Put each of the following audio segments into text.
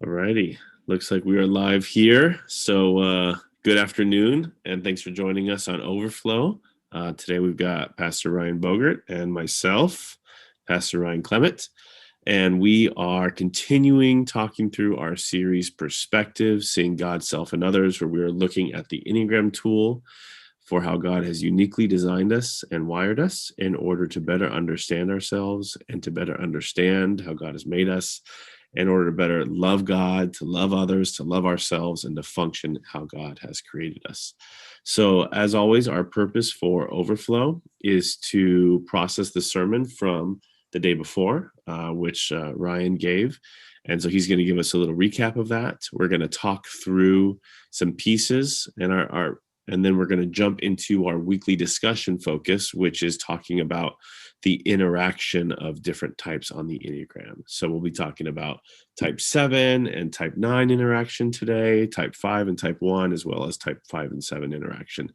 Alrighty. Looks like we are live here. So good afternoon, and thanks for joining us on Overflow. Today we've got Pastor Ryan Bogert and myself, Pastor Ryan Clement, and we are continuing talking through our series Perspective, Seeing God, Self, and Others, where we are looking at the Enneagram tool for how God has uniquely designed us and wired us in order to better understand ourselves and to better understand how God has made us, in order to better love God, to love others, to love ourselves, and to function how God has created us. So, as always, our purpose for Overflow is to process the sermon from the day before, which Ryan gave. And so he's going to give us a little recap of that. We're going to talk through some pieces and and then we're going to jump into our weekly discussion focus, which is talking about the interaction of different types on the Enneagram. So we'll be talking about type 7 and type 9 interaction today, type 5 and type 1, as well as type 5 and 7 interaction.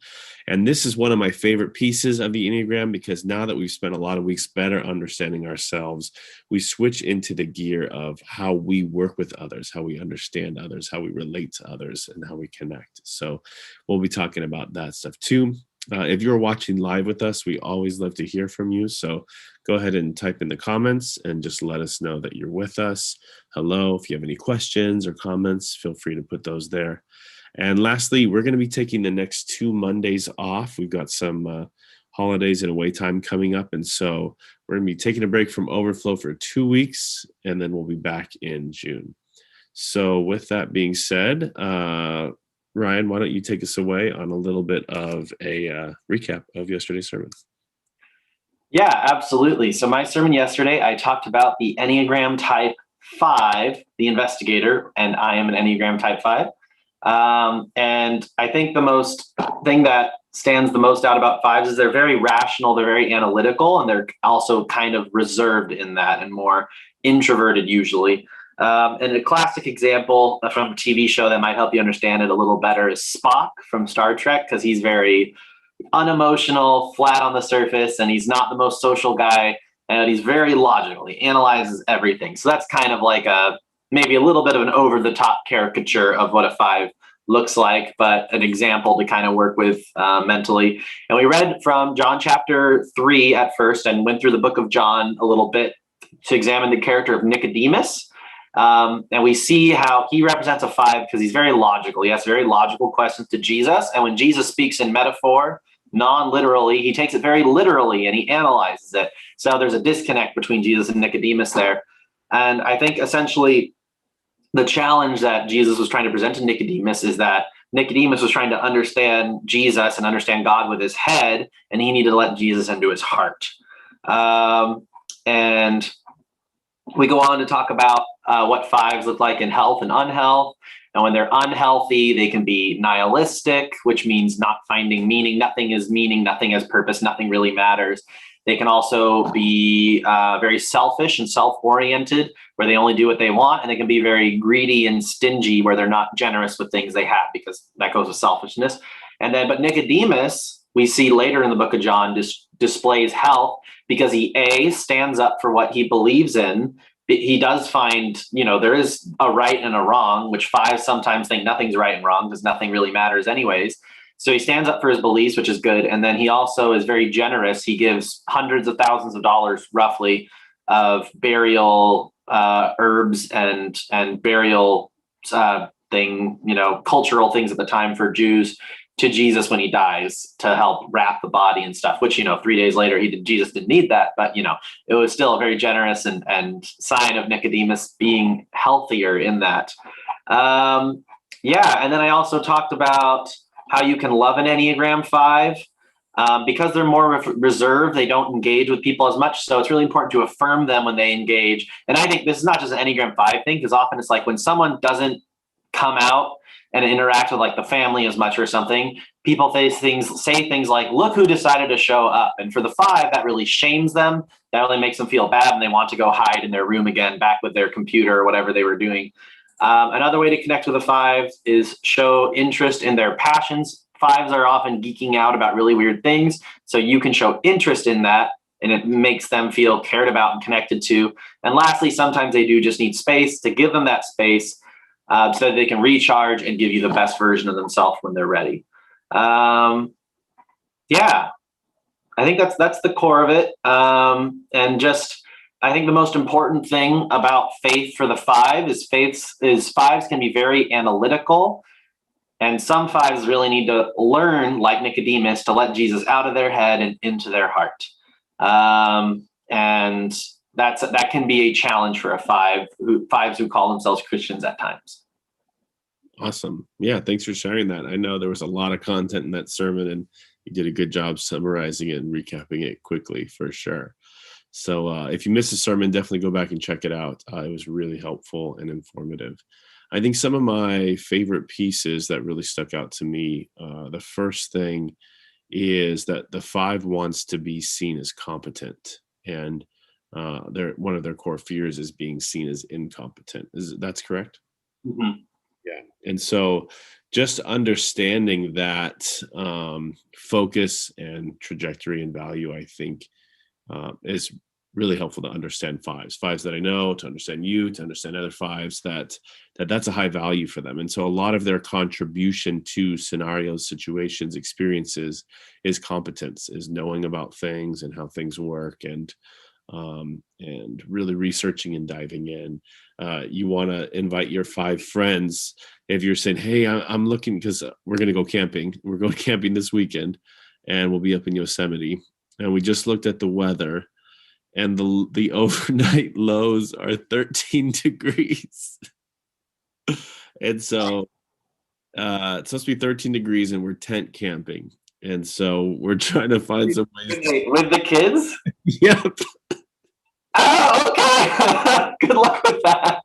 And this is one of my favorite pieces of the Enneagram, because now that we've spent a lot of weeks better understanding ourselves, we switch into the gear of how we work with others, how we understand others, how we relate to others, and how we connect. So we'll be talking about that stuff too. If you're watching live with us, we always love to hear from you. So go ahead and type in the comments and just let us know that you're with us. Hello. If you have any questions or comments, feel free to put those there. And lastly, we're going to be taking the next 2 Mondays off. We've got some holidays and away time coming up. And so we're going to be taking a break from Overflow for 2 weeks, and then we'll be back in June. So with that being said, Ryan, why don't you take us away on a little bit of a recap of yesterday's sermon? Yeah, absolutely. So my sermon yesterday, I talked about the Enneagram type 5, the investigator, and I am an Enneagram type 5. And I think the thing that stands the most out about 5s is they're very rational, they're very analytical, and they're also kind of reserved in that and more introverted usually. And a classic example from a TV show that might help you understand it a little better is Spock from Star Trek, because he's very unemotional, flat on the surface, and he's not the most social guy, and he's very logical. He analyzes everything. So that's kind of like maybe a little bit of an over-the-top caricature of what a 5 looks like, but an example to kind of work with mentally. And we read from John chapter 3 at first and went through the book of John a little bit to examine the character of Nicodemus. And we see how he represents a 5 because he's very logical. He asks very logical questions to Jesus. And when Jesus speaks in metaphor, non-literally, he takes it very literally and he analyzes it. So there's a disconnect between Jesus and Nicodemus there. And I think essentially the challenge that Jesus was trying to present to Nicodemus is that Nicodemus was trying to understand Jesus and understand God with his head, and he needed to let Jesus into his heart. And we go on to talk about what 5s look like in health and unhealth. And when they're unhealthy, they can be nihilistic, which means not finding meaning. Nothing is meaning, nothing has purpose, nothing really matters. They can also be very selfish and self-oriented, where they only do what they want. And they can be very greedy and stingy, where they're not generous with things they have, because that goes with selfishness. But Nicodemus, we see later in the book of John, displays health because he stands up for what he believes in. He does find, there is a right and a wrong, which 5s sometimes think nothing's right and wrong because nothing really matters anyways. So he stands up for his beliefs, which is good. And then he also is very generous. He gives hundreds of thousands of dollars roughly of burial herbs and burial cultural things at the time for Jews to Jesus when he dies, to help wrap the body and stuff, which, 3 days later, Jesus didn't need that, but, it was still a very generous and sign of Nicodemus being healthier in that. And then I also talked about how you can love an Enneagram 5. Because they're more reserved, they don't engage with people as much. So it's really important to affirm them when they engage. And I think this is not just an Enneagram 5 thing, because often it's like when someone doesn't come out and interact with like the family as much or something, people say things like, look who decided to show up. And for the 5, that really shames them. That really makes them feel bad, and they want to go hide in their room again, back with their computer or whatever they were doing. Another way to connect with a 5 is show interest in their passions. 5s are often geeking out about really weird things. So you can show interest in that, and it makes them feel cared about and connected to. And lastly, sometimes they do just need space. To give them that space so that they can recharge and give you the best version of themselves when they're ready. Yeah, I think that's the core of it. And just, I think the most important thing about faith for the five is fives can be very analytical. And some fives really need to learn, like Nicodemus, to let Jesus out of their head and into their heart. And that can be a challenge for fives who call themselves Christians at times. Awesome. Yeah, thanks for sharing that. I know there was a lot of content in that sermon, and you did a good job summarizing it and recapping it quickly for sure. So if you missed the sermon, definitely go back and check it out. It was really helpful and informative. I think some of my favorite pieces that really stuck out to me, the first thing is that the five wants to be seen as competent, and one of their core fears is being seen as incompetent. That's correct? Mm-hmm. Yeah. And so just understanding that focus and trajectory and value, I think, is really helpful to understand fives that I know, to understand you, to understand other fives, that's a high value for them. And so a lot of their contribution to scenarios, situations, experiences is competence, is knowing about things and how things work, and really researching and diving in. You want to invite your five friends. If you're saying, hey, I'm looking, because we're going to go camping. We're going camping this weekend, and we'll be up in Yosemite. And we just looked at the weather, and the overnight lows are 13 degrees. And so it's supposed to be 13 degrees, and we're tent camping. And so we're trying to find some ways. With the kids? Yep. Oh, okay. Good luck with that.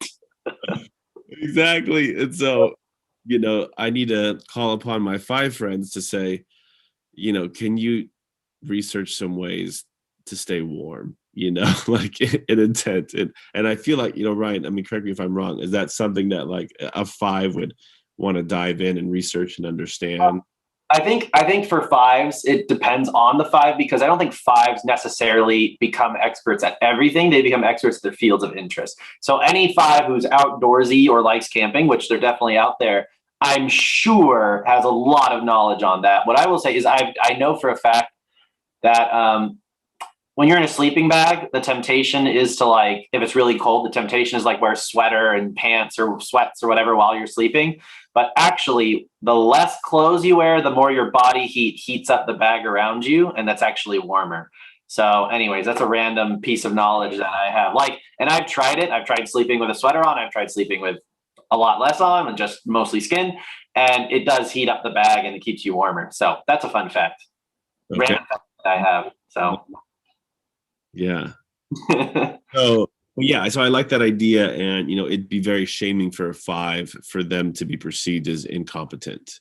Exactly. And so, I need to call upon my five friends to say, can you research some ways to stay warm, like in intent. And I feel like, Ryan, I mean, correct me if I'm wrong, is that something that like a five would want to dive in and research and understand? I think for fives, it depends on the five, because I don't think fives necessarily become experts at everything. They become experts at their fields of interest. So any five who's outdoorsy or likes camping, which they're definitely out there, I'm sure has a lot of knowledge on that. What I will say is I know for a fact that when you're in a sleeping bag, the temptation is to, like, if it's really cold, the temptation is like wear a sweater and pants or sweats or whatever while you're sleeping. But actually, the less clothes you wear, the more your body heat heats up the bag around you, and that's actually warmer. So anyways, that's a random piece of knowledge that I have. And I've tried it. I've tried sleeping with a sweater on. I've tried sleeping with a lot less on and just mostly skin. And it does heat up the bag and it keeps you warmer. So that's a fun fact. Okay. Random fact that I have. So yeah. So I like that idea, and it'd be very shaming for a five for them to be perceived as incompetent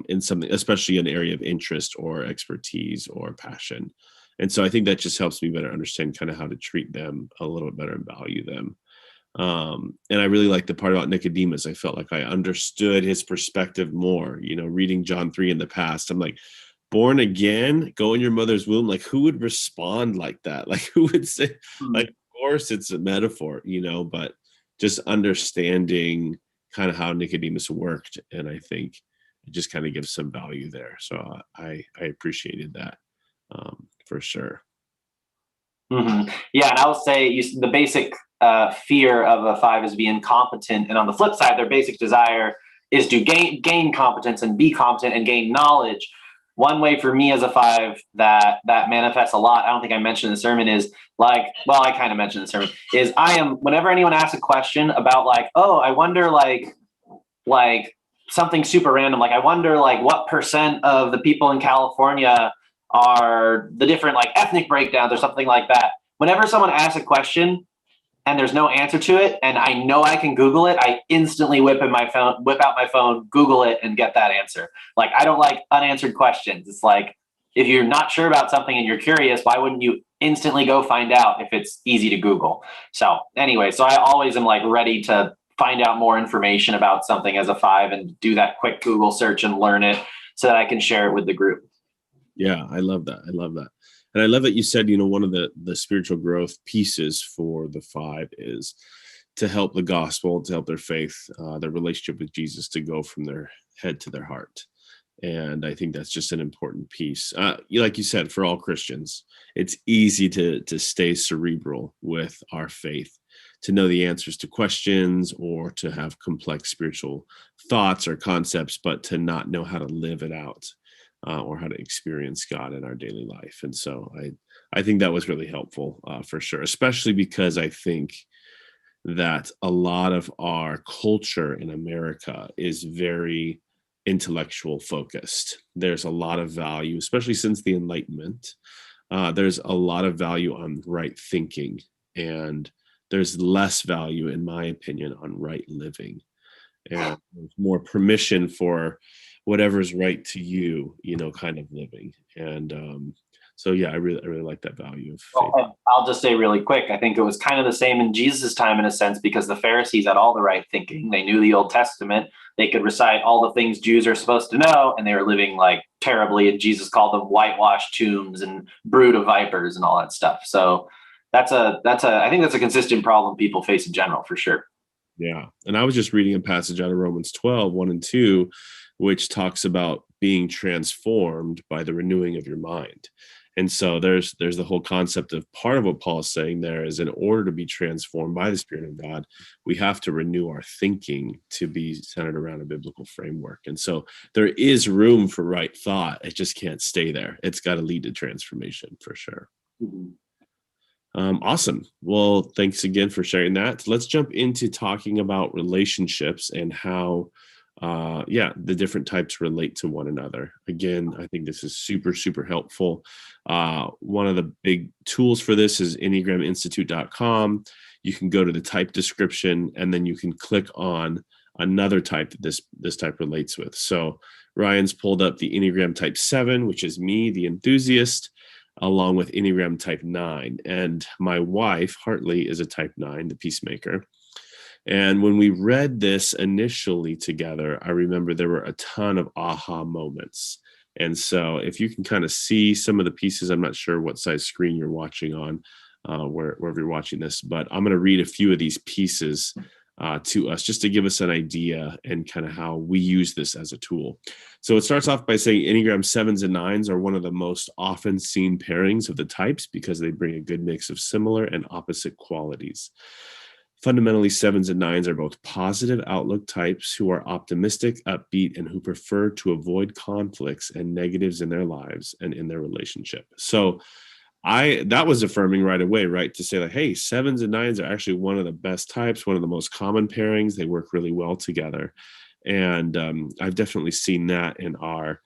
in something, especially an area of interest or expertise or passion. And so I think that just helps me better understand kind of how to treat them a little bit better and value them. And I really like the part about Nicodemus. I felt like I understood his perspective more, reading John 3 in the past. I'm like, born again, go in your mother's womb. Like, who would respond like that? Like, who would say, like, of course it's a metaphor, but just understanding kind of how Nicodemus worked. And I think it just kind of gives some value there. So I appreciated that for sure. Mm-hmm. Yeah, and I will say the basic fear of a five is being competent, and on the flip side, their basic desire is to gain competence and be competent and gain knowledge. One way for me as a five that manifests a lot, I don't think I mentioned in the sermon, is I kind of mentioned in the sermon, is I am, whenever anyone asks a question about like, oh, I wonder like something super random, like I wonder like what percent of the people in California are the different like ethnic breakdowns or something like that. Whenever someone asks a question and there's no answer to it, and I know I can Google it, I instantly whip out my phone, Google it, and get that answer. Like, I don't like unanswered questions. It's like, if you're not sure about something and you're curious, why wouldn't you instantly go find out if it's easy to Google? So anyway, so I always am like ready to find out more information about something as a five and do that quick Google search and learn it so that I can share it with the group. Yeah, I love that. And I love that you said, one of the spiritual growth pieces for the five is to help the gospel, to help their faith, their relationship with Jesus to go from their head to their heart. And I think that's just an important piece. Like you said, for all Christians, it's easy to stay cerebral with our faith, to know the answers to questions or to have complex spiritual thoughts or concepts, but to not know how to live it out or how to experience God in our daily life. And so I think that was really helpful for sure, especially because I think that a lot of our culture in America is very intellectual focused. There's a lot of value, especially since the Enlightenment. There's a lot of value on right thinking, and there's less value, in my opinion, on right living. And there's more permission for whatever's right to you, kind of living. And so, yeah, I really like that value of faith. Well, I'll just say really quick, I think it was kind of the same in Jesus' time in a sense, because the Pharisees had all the right thinking. They knew the Old Testament. They could recite all the things Jews are supposed to know, and they were living like terribly. And Jesus called them whitewashed tombs and brood of vipers and all that stuff. So I think that's a consistent problem people face in general, for sure. Yeah. And I was just reading a passage out of Romans 12, 1 and 2, which talks about being transformed by the renewing of your mind. And so there's the whole concept of part of what Paul is saying there is, in order to be transformed by the Spirit of God, we have to renew our thinking to be centered around a biblical framework. And so there is room for right thought. It just can't stay there. It's got to lead to transformation for sure. Mm-hmm. Awesome. Well, thanks again for sharing that. Let's jump into talking about relationships and how the different types relate to one another. Again, I think this is super, super helpful. One of the big tools for this is enneagraminstitute.com. You can go to the type description, and then you can click on another type that this type relates with. So Ryan's pulled up the Enneagram type 7, which is me, the enthusiast, along with Enneagram type 9. And my wife, Hartley, is a type 9, the peacemaker. And when we read this initially together, I remember there were a ton of aha moments. And so if you can kind of see some of the pieces, I'm not sure what size screen you're watching on, wherever you're watching this, but I'm going to read a few of these pieces to us just to give us an idea and kind of how we use this as a tool. So it starts off by saying Enneagram 7s and 9s are one of the most often seen pairings of the types because they bring a good mix of similar and opposite qualities. Fundamentally, 7s and 9s are both positive outlook types who are optimistic, upbeat, and who prefer to avoid conflicts and negatives in their lives and in their relationship. So that was affirming right away, right? To say like, hey, 7s and 9s are actually one of the best types, one of the most common pairings. They work really well together. And I've definitely seen that in our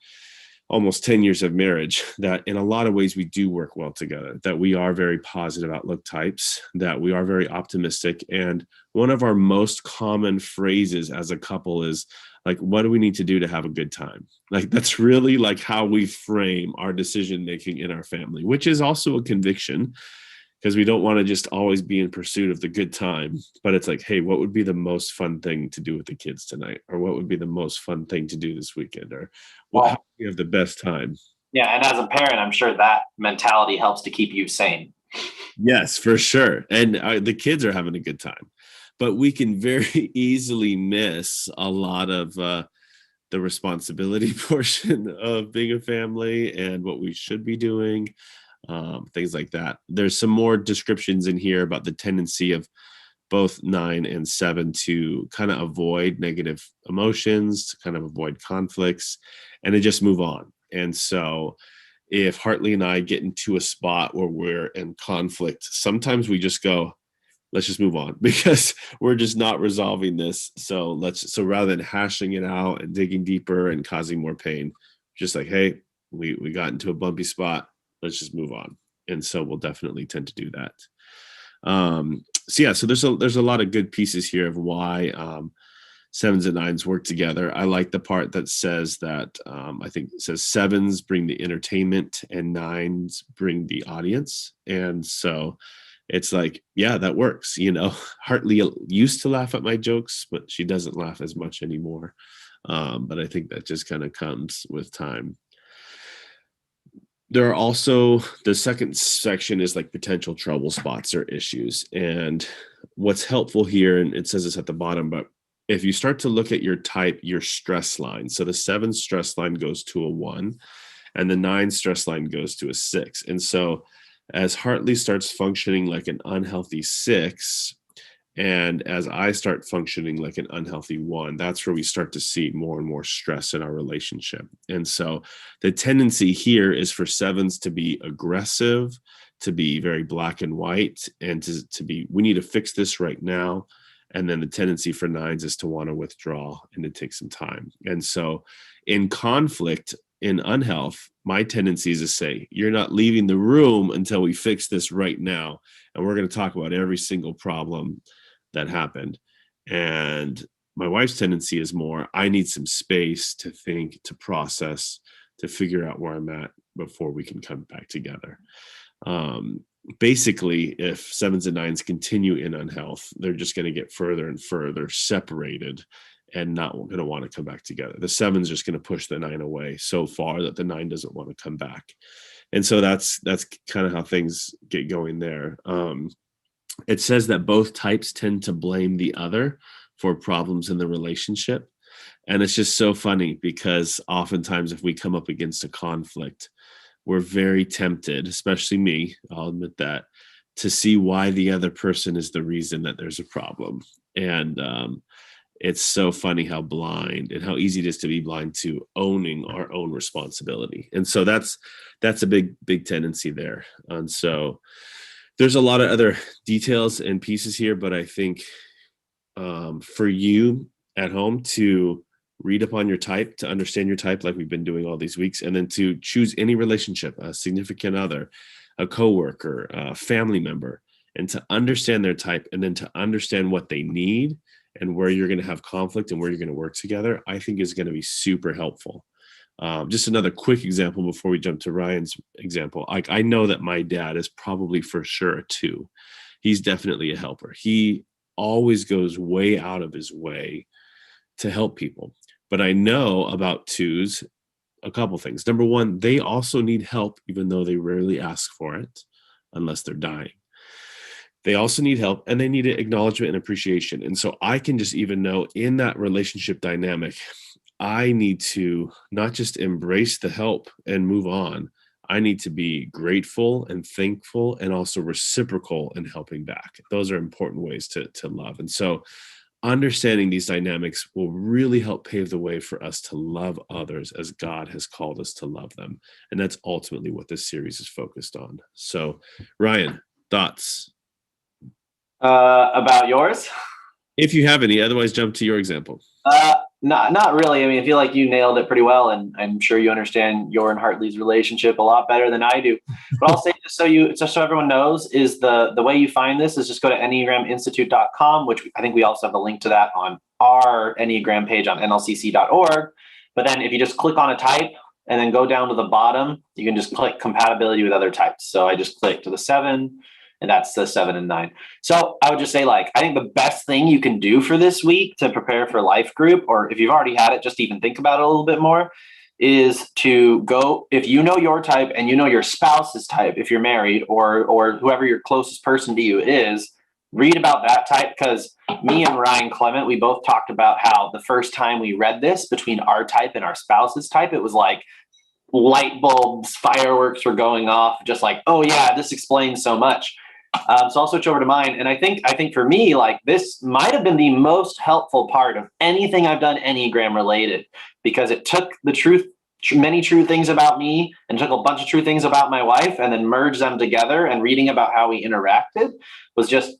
almost 10 years of marriage, that in a lot of ways we do work well together, that we are very positive outlook types, that we are very optimistic. And one of our most common phrases as a couple is like, what do we need to do to have a good time? Like, that's really like how we frame our decision making in our family, which is also a conviction, because we don't want to just always be in pursuit of the good time. But it's like, hey, what would be the most fun thing to do with the kids tonight? Or what would be the most fun thing to do this weekend? Or how do we have the best time? Yeah. And as a parent, I'm sure that mentality helps to keep you sane. Yes, for sure. And the kids are having a good time. But we can very easily miss a lot of the responsibility portion of being a family and what we should be doing. Things like that. There's some more descriptions in here about the tendency of both 9 and 7 to kind of avoid negative emotions, to kind of avoid conflicts, and to just move on. And so if Hartley and I get into a spot where we're in conflict, sometimes we just go, let's just move on, because we're just not resolving this. So rather than hashing it out and digging deeper and causing more pain, just like, hey, we got into a bumpy spot, let's just move on. And so we'll definitely tend to do that. So there's a lot of good pieces here of why 7s and 9s work together. I like the part that says that I think it says 7s bring the entertainment and 9s bring the audience. And so it's like, yeah, that works. Hartley used to laugh at my jokes, but she doesn't laugh as much anymore. But I think that just kind of comes with time. There are also, the second section is like potential trouble spots or issues. And what's helpful here, and it says this at the bottom, but if you start to look at your type, your stress line, so the 7 stress line goes to a 1, and the 9 stress line goes to a 6. And so as Hartley starts functioning like an unhealthy 6, and as I start functioning like an unhealthy 1, that's where we start to see more and more stress in our relationship. And so the tendency here is for 7s to be aggressive, to be very black and white, and to be, we need to fix this right now. And then the tendency for 9s is to want to withdraw and to take some time. And so in conflict, in unhealth, my tendency is to say, you're not leaving the room until we fix this right now. And we're going to talk about every single problem that happened. And my wife's tendency is more, I need some space to think, to process, to figure out where I'm at before we can come back together. Basically, if 7s and 9s continue in unhealth, they're just going to get further and further separated and not going to want to come back together. The 7's just going to push the 9 away so far that the 9 doesn't want to come back. And so that's kind of how things get going there. It says that both types tend to blame the other for problems in the relationship. And it's just so funny because oftentimes if we come up against a conflict, we're very tempted, especially me, I'll admit that, to see why the other person is the reason that there's a problem. And it's so funny how blind and how easy it is to be blind to owning our own responsibility. And so that's a big tendency there. And so there's a lot of other details and pieces here, but I think for you at home to read up on your type, to understand your type like we've been doing all these weeks, and then to choose any relationship, a significant other, a coworker, a family member, and to understand their type, and then to understand what they need and where you're going to have conflict and where you're going to work together, I think is going to be super helpful. Just another quick example before we jump to Ryan's example. I know that my dad is probably for sure a 2. He's definitely a helper. He always goes way out of his way to help people. But I know about 2s a couple things. Number one, they also need help, even though they rarely ask for it, unless they're dying. They also need help, and they need acknowledgement and appreciation. And so I can just even know in that relationship dynamic, I need to not just embrace the help and move on. I need to be grateful and thankful and also reciprocal in helping back. Those are important ways to love. And so understanding these dynamics will really help pave the way for us to love others as God has called us to love them. And that's ultimately what this series is focused on. So, Ryan, thoughts? About yours? If you have any, otherwise jump to your example. Not really. I mean, I feel like you nailed it pretty well, and I'm sure you understand your and Hartley's relationship a lot better than I do. But I'll say just so everyone knows, is the way you find this is just go to enneagraminstitute.com, which I think we also have a link to that on our Enneagram page on nlcc.org. But then if you just click on a type and then go down to the bottom, you can just click compatibility with other types. So I just clicked to the 7. And that's the 7 and 9. So I would just say, I think the best thing you can do for this week to prepare for life group, or if you've already had it, just even think about it a little bit more, is to go, if you know your type and you know your spouse's type, if you're married, or whoever your closest person to you is, read about that type. Because me and Ryan Clement, we both talked about how the first time we read this between our type and our spouse's type, it was like light bulbs, fireworks were going off, just like, oh yeah, this explains so much. So I'll switch over to mine. And I think for me, this might have been the most helpful part of anything I've done Enneagram related, because it took many true things about me and took a bunch of true things about my wife and then merged them together, and reading about how we interacted was just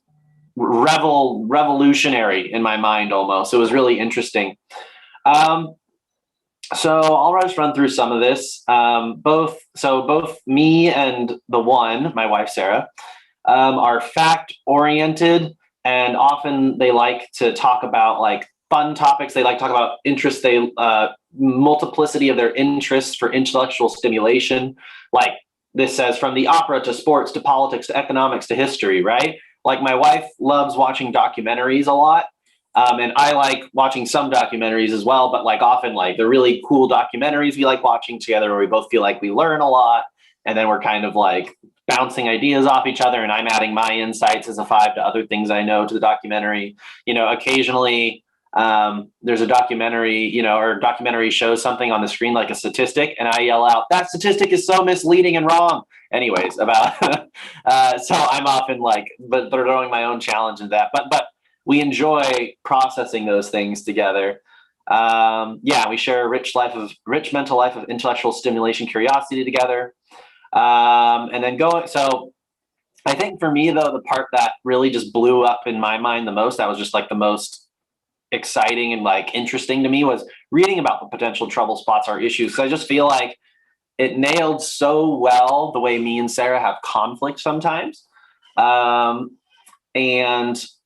revolutionary in my mind almost. It was really interesting. So I'll just run through some of this. Both me and the 1, my wife, Sarah, are fact-oriented, and often they like to talk about fun topics. They like to talk about interests. They multiplicity of their interests for intellectual stimulation. Like this says, from the opera to sports to politics to economics to history, right? Like my wife loves watching documentaries a lot. And I like watching some documentaries as well, but often the really cool documentaries we like watching together, where we both feel like we learn a lot. And then we're kind of bouncing ideas off each other, and I'm adding my insights as a 5 to other things I know to the documentary. Occasionally there's a documentary, or documentary shows something on the screen like a statistic, and I yell out, "That statistic is so misleading and wrong." Anyways, about so I'm often but throwing my own challenge into that. But we enjoy processing those things together. We share a rich mental life of intellectual stimulation, curiosity together. And then so I think for me, though, the part that really just blew up in my mind the most, that was just the most exciting and interesting to me, was reading about the potential trouble spots or issues. So I just feel like it nailed so well the way me and Sarah have conflict sometimes. And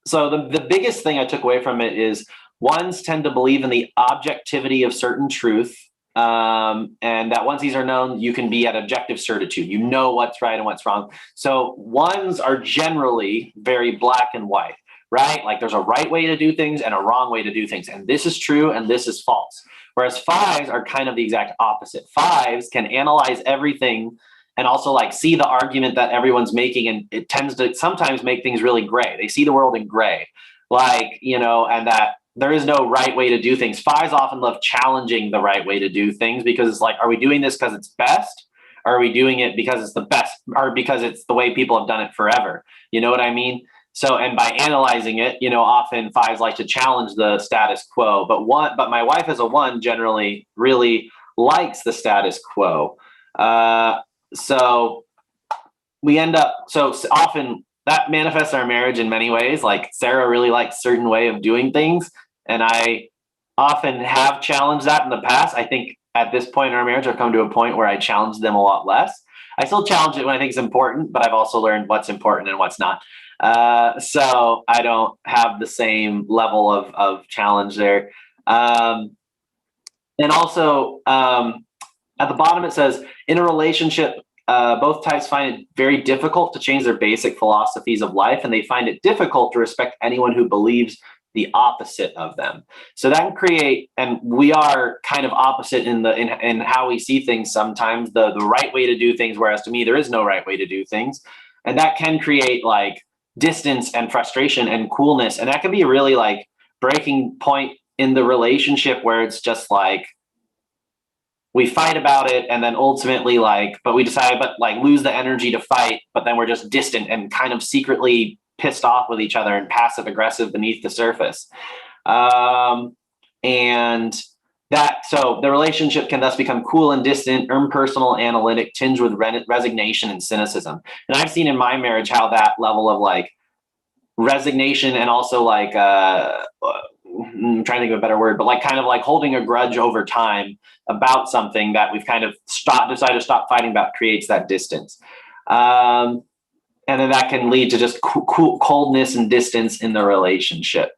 so the biggest thing I took away from it is ones tend to believe in the objectivity of certain truth. And that once these are known, you can be at objective certitude. You know what's right and what's wrong. So ones are generally very black and white, right? There's a right way to do things and a wrong way to do things. And this is true and this is false. Whereas 5s are kind of the exact opposite. 5s can analyze everything and also see the argument that everyone's making. And it tends to sometimes make things really gray. They see the world in gray, and that there is no right way to do things. 5s often love challenging the right way to do things, because it's are we doing this because it's best? Or are we doing it because it's the best, or because it's the way people have done it forever? You know what I mean? So, and by analyzing it, often 5s like to challenge the status quo. But my wife as a 1 generally really likes the status quo. So we end up, so often that manifests our marriage in many ways. Sarah really likes a certain way of doing things, and I often have challenged that in the past. I think at this point in our marriage, I've come to a point where I challenge them a lot less. I still challenge it when I think it's important, but I've also learned what's important and what's not. So I don't have the same level of challenge there. And also at the bottom, it says, in a relationship, both types find it very difficult to change their basic philosophies of life, and they find it difficult to respect anyone who believes the opposite of them. So that can create, and we are kind of opposite in how we see things sometimes, the right way to do things, whereas to me, there is no right way to do things. And that can create distance and frustration and coolness. And that can be a really breaking point in the relationship, where it's just we fight about it, and then ultimately but we decide, lose the energy to fight, but then we're just distant and kind of secretly pissed off with each other and passive aggressive beneath the surface. And so the relationship can thus become cool and distant, impersonal, analytic, tinged with resignation and cynicism. And I've seen in my marriage how that level of resignation, and also I'm trying to think of a better word, but kind of holding a grudge over time about something that we've kind of decided to stop fighting about, creates that distance. And then that can lead to just coldness and distance in the relationship.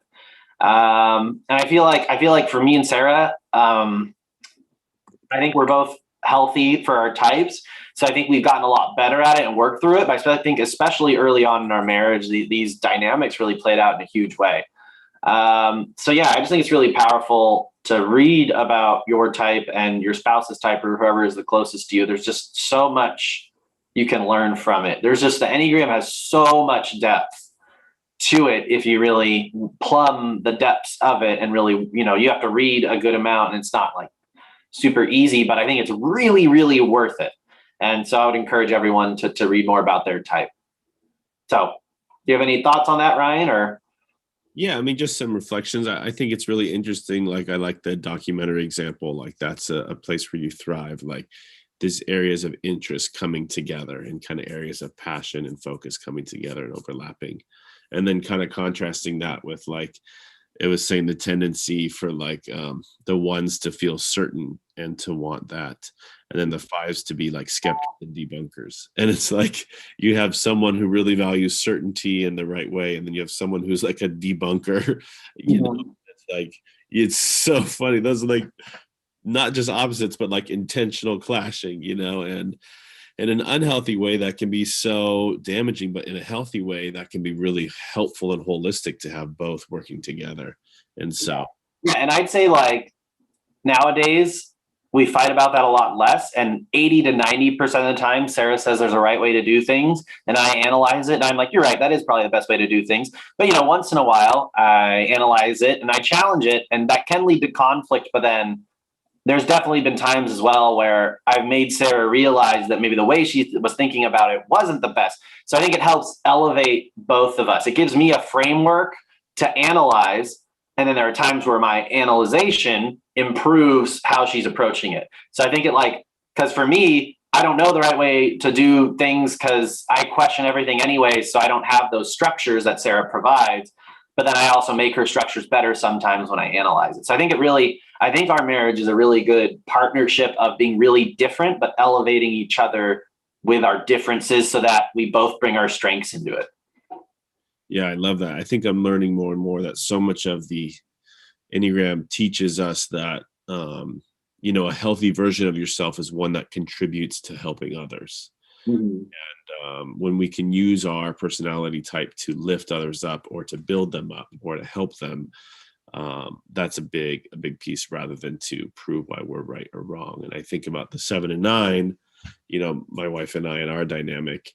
And I feel like for me and Sarah, I think we're both healthy for our types. So I think we've gotten a lot better at it and worked through it. But I think especially early on in our marriage, these dynamics really played out in a huge way. So yeah, I just think it's really powerful to read about your type and your spouse's type, or whoever is the closest to you. There's just so much you can learn from it. There's just, the Enneagram has so much depth to it if you really plumb the depths of it, and really, you have to read a good amount, and it's not super easy, but I think it's really, really worth it. And so I would encourage everyone to read more about their type. So do you have any thoughts on that, Ryan? Or Yeah, I mean, just some reflections. I think it's really interesting. I like the documentary example. That's a place where you thrive. These areas of interest coming together, and kind of areas of passion and focus coming together and overlapping. And then kind of contrasting that with it was saying the tendency for the ones to feel certain and to want that, and then the 5s to be skeptics and debunkers. And it's you have someone who really values certainty in the right way, and then you have someone who's a debunker. It's it's so funny. Those are not just opposites, but intentional clashing, and in an unhealthy way that can be so damaging, but in a healthy way that can be really helpful and holistic to have both working together. And so yeah, and I'd say nowadays we fight about that a lot less. And 80 to 90% of the time, Sarah says there's a right way to do things. And I analyze it. And I'm like, you're right. That is probably the best way to do things. But, once in a while, I analyze it and I challenge it. And that can lead to conflict. But then there's definitely been times as well where I've made Sarah realize that maybe the way she was thinking about it wasn't the best. So I think it helps elevate both of us. It gives me a framework to analyze. And then there are times where my analyzation improves how she's approaching it. So I think because for me, I don't know the right way to do things because I question everything anyway. So I don't have those structures that Sarah provides. But then I also make her structures better sometimes when I analyze it. So I think our marriage is a really good partnership of being really different, but elevating each other with our differences so that we both bring our strengths into it. Yeah, I love that. I think I'm learning more and more that so much of the Enneagram teaches us that, a healthy version of yourself is one that contributes to helping others. Mm-hmm. And when we can use our personality type to lift others up or to build them up or to help them, that's a big piece rather than to prove why we're right or wrong. And I think about the 7 and 9, my wife and I in our dynamic,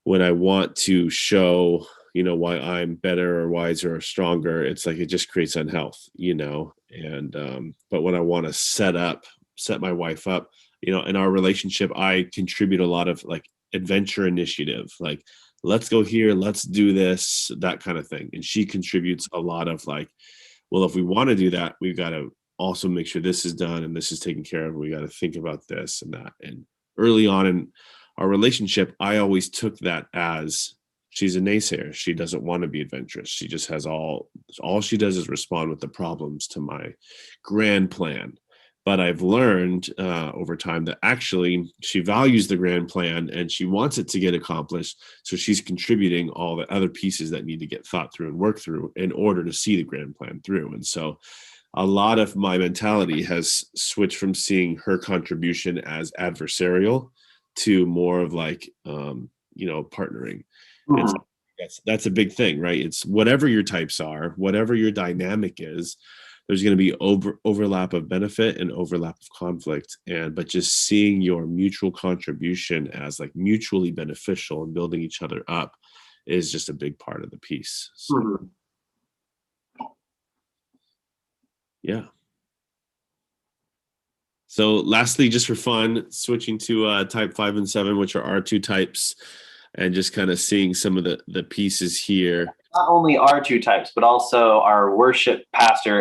when I want to show, why I'm better or wiser or stronger, it's like it just creates unhealth, and but when I want to set my wife up, in our relationship, I contribute a lot of like adventure initiative, like let's go here, let's do this, that kind of thing. And she contributes a lot of like, well, if we want to do that, we've got to also make sure this is done and this is taken care of. We got to think about this and that. And early on in our relationship, I always took that as she's a naysayer. She doesn't want to be adventurous. She just has all she does is respond with the problems to my grand plan. But I've learned over time that actually she values the grand plan and she wants it to get accomplished. So she's contributing all the other pieces that need to get thought through and worked through in order to see the grand plan through. And so a lot of my mentality has switched from seeing her contribution as adversarial to more of like, partnering. Mm-hmm. And so that's a big thing, right? It's whatever your types are, whatever your dynamic is, there's going to be overlap of benefit and overlap of conflict. But just seeing your mutual contribution as like mutually beneficial and building each other up is just a big part of the piece. So, Mm-hmm. yeah. So lastly, just for fun, switching to type 5 and 7, which are our two types, and just kind of seeing some of the pieces here. Not only our two types, but also our worship pastor,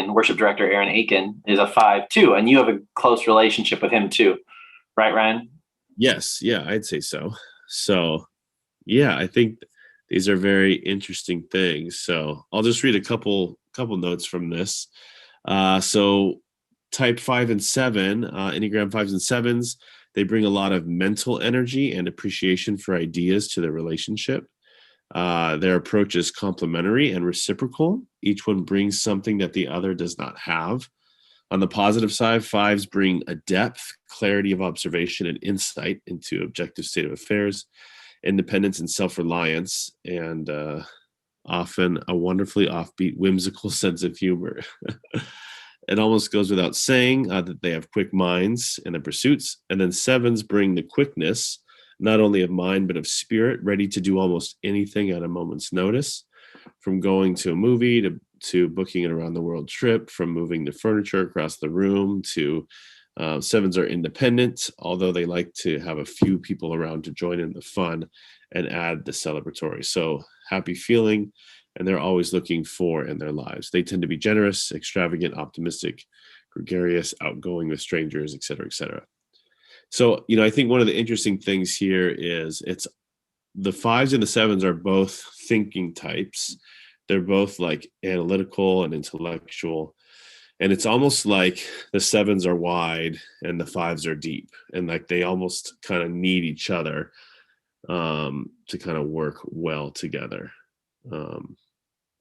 worship director, Aaron Aiken, is a 5 too. And you have a close relationship with him too. Right, Ryan? Yes. Yeah, I'd say so. So, yeah, I think these are very interesting things. So I'll just read a couple notes from this. So type 5 and 7, Enneagram 5s and 7s, they bring a lot of mental energy and appreciation for ideas to the relationship. Their approach is complementary and reciprocal. Each one brings something that the other does not have. On the positive side, 5s bring a depth, clarity of observation, and insight into objective state of affairs, independence and self-reliance, and often a wonderfully offbeat, whimsical sense of humor. It almost goes without saying that they have quick minds in their pursuits. And then 7s bring the quickness, not only of mind, but of spirit, ready to do almost anything at a moment's notice, from going to a movie to booking an around the world trip, from moving the furniture across the room to 7s are independent, although they like to have a few people around to join in the fun and add the celebratory. So happy feeling, and they're always looking for in their lives. They tend to be generous, extravagant, optimistic, gregarious, outgoing with strangers, et cetera, et cetera. So, I think one of the interesting things here is it's the 5s and the 7s are both thinking types. They're both like analytical and intellectual. And it's almost like the 7s are wide and the 5s are deep. And like they almost kind of need each other to kind of work well together.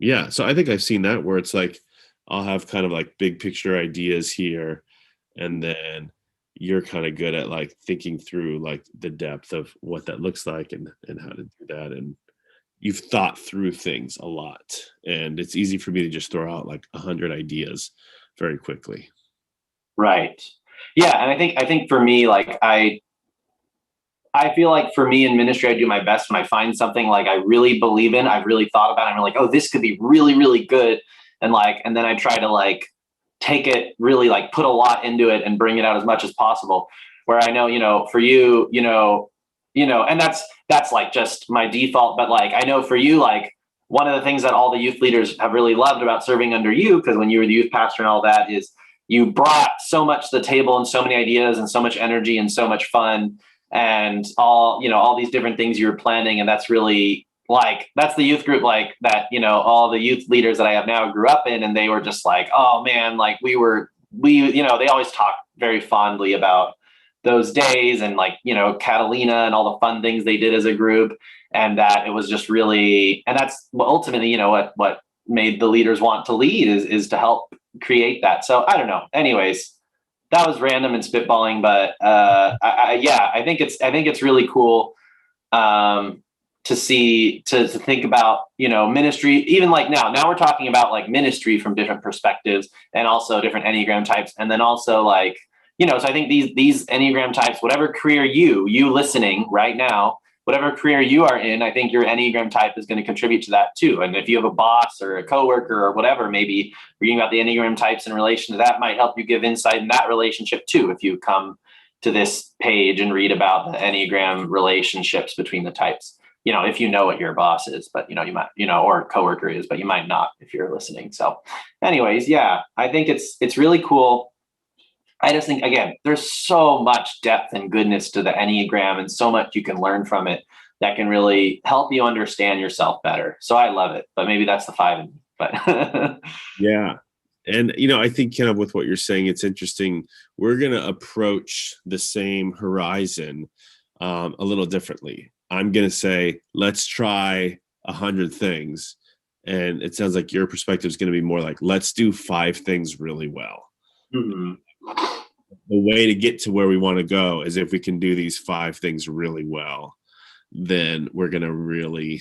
Yeah, so I think I've seen that where it's like I'll have kind of like big picture ideas here, and then you're kind of good at like thinking through like the depth of what that looks like and how to do that. And you've thought through things a lot, and it's easy for me to just throw out like 100 ideas very quickly. Right. Yeah, and I think for me, like I feel like for me in ministry, I do my best when I find something like I really believe in, I've really thought about it, I'm like, oh, this could be really, really good. And then I try to like take it really like put a lot into it and bring it out as much as possible. Where I know, for you, and that's like just my default. But like I know for you, like one of the things that all the youth leaders have really loved about serving under you, because when you were the youth pastor and all that, is you brought so much to the table and so many ideas and so much energy and so much fun and all these different things you were planning. And that's really like that's the youth group like that, all the youth leaders that I have now grew up in, and they were just like, oh man, like they always talk very fondly about those days and like, Catalina and all the fun things they did as a group. And that it was just really, and that's ultimately, what made the leaders want to lead is to help create that. So I don't know. Anyways, that was random and spitballing, but yeah, I think it's really cool to see to think about ministry, even like now we're talking about like ministry from different perspectives and also different Enneagram types, and then also like so I think these Enneagram types, whatever career you listening right now, whatever career you are in, I think your Enneagram type is going to contribute to that too. And if you have a boss or a coworker or whatever, maybe reading about the Enneagram types in relation to that might help you give insight in that relationship too. If you come to this page and read about the Enneagram relationships between the types, if you know what your boss is, but you might, or coworker is, but you might not if you're listening. So anyways, yeah, I think it's really cool. I just think, again, there's so much depth and goodness to the Enneagram and so much you can learn from it that can really help you understand yourself better. So I love it, but maybe that's the five in me. But Yeah. And, I think kind of with what you're saying, it's interesting. We're going to approach the same horizon a little differently. I'm going to say, let's try 100 things. And it sounds like your perspective is going to be more like, let's do 5 things really well. Mhm. The way to get to where we want to go is if we can do these 5 things really well, then we're going to really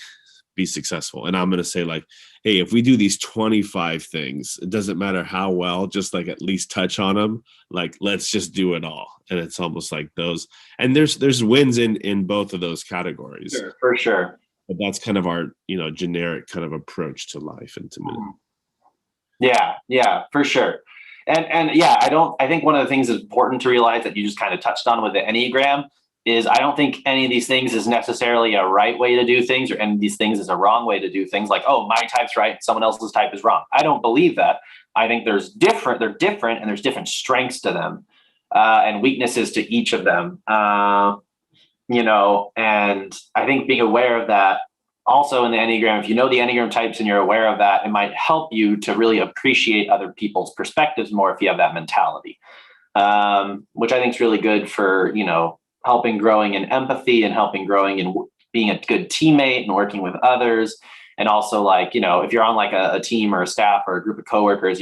be successful. And I'm going to say like, hey, if we do these 25 things, it doesn't matter how well, just like at least touch on them. Like, let's just do it all. And it's almost like those, and there's wins in both of those categories. Sure, for sure. But that's kind of our, generic kind of approach to life and to ministry. Yeah, for sure. And yeah, I think one of the things that's important to realize that you just kind of touched on with the Enneagram is I don't think any of these things is necessarily a right way to do things, or any of these things is a wrong way to do things. Like, oh, my type's right, someone else's type is wrong. I don't believe that. I think they're different, and there's different strengths to them, and weaknesses to each of them. And I think being aware of that also in the Enneagram, if you know the Enneagram types and you're aware of that, it might help you to really appreciate other people's perspectives more if you have that mentality, which I think is really good for, helping growing in empathy and helping growing in being a good teammate and working with others. And also like, if you're on like a team or a staff or a group of coworkers,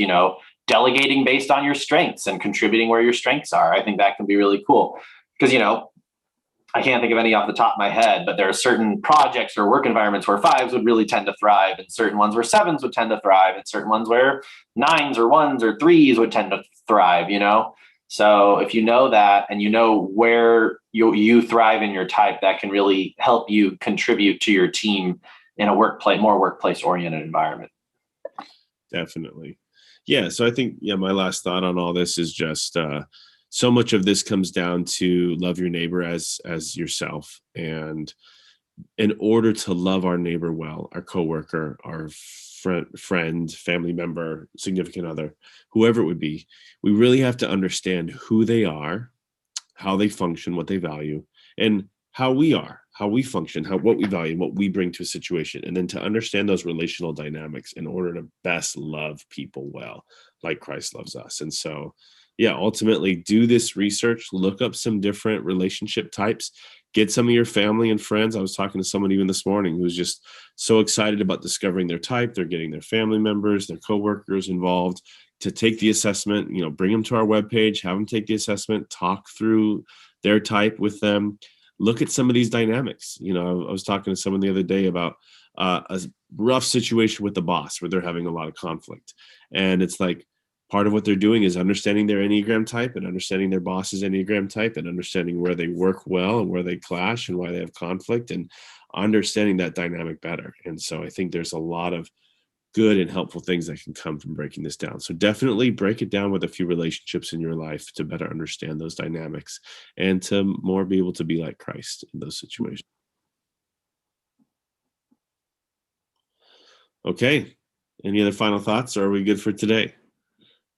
delegating based on your strengths and contributing where your strengths are. I think that can be really cool because, I can't think of any off the top of my head, but there are certain projects or work environments where 5s would really tend to thrive, and certain ones where 7s would tend to thrive, and certain ones where 9s or 1s or 3s would tend to thrive, So if you know that and you know where you thrive in your type, that can really help you contribute to your team in a more workplace oriented environment. Definitely. Yeah. So I think, my last thought on all this is just, so much of this comes down to love your neighbor as yourself. And in order to love our neighbor well, our coworker, our friend, family member, significant other, whoever it would be, we really have to understand who they are, how they function, what they value, and how we are, how we function, what we value, and what we bring to a situation. And then to understand those relational dynamics in order to best love people well, like Christ loves us. And so, yeah, ultimately do this research, look up some different relationship types, get some of your family and friends. I was talking to someone even this morning who was just so excited about discovering their type. They're getting their family members, their coworkers involved to take the assessment, bring them to our webpage, have them take the assessment, talk through their type with them, look at some of these dynamics. I was talking to someone the other day about a rough situation with the boss where they're having a lot of conflict. And it's like, part of what they're doing is understanding their Enneagram type and understanding their boss's Enneagram type and understanding where they work well and where they clash and why they have conflict and understanding that dynamic better. And so I think there's a lot of good and helpful things that can come from breaking this down. So definitely break it down with a few relationships in your life to better understand those dynamics and to more be able to be like Christ in those situations. Okay. Any other final thoughts, or are we good for today?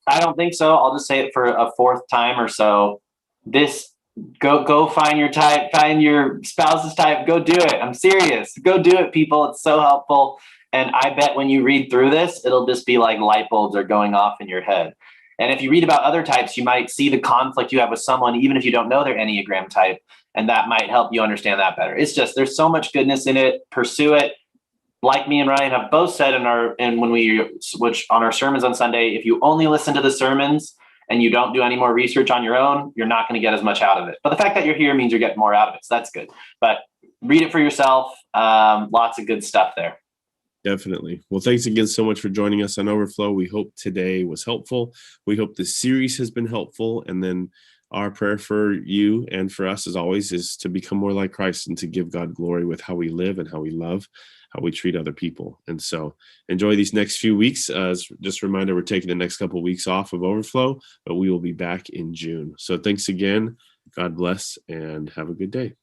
I don't think so. I'll just say it for a fourth time or so. This go find your type, find your spouse's type, go do it. I'm serious. Go do it, people. It's so helpful. And I bet when you read through this, it'll just be like light bulbs are going off in your head. And if you read about other types, you might see the conflict you have with someone, even if you don't know their Enneagram type. And that might help you understand that better. It's just, there's so much goodness in it. Pursue it. Like me and Ryan have both said when we switch on our sermons on Sunday, if you only listen to the sermons and you don't do any more research on your own, you're not going to get as much out of it. But the fact that you're here means you're getting more out of it. So that's good. But read it for yourself. Lots of good stuff there. Definitely. Well, thanks again so much for joining us on Overflow. We hope today was helpful. We hope the series has been helpful. And then our prayer for you and for us, as always, is to become more like Christ and to give God glory with how we live and how we love, how we treat other people. And so enjoy these next few weeks. Just a reminder, we're taking the next couple of weeks off of Overflow, but we will be back in June. So thanks again. God bless and have a good day.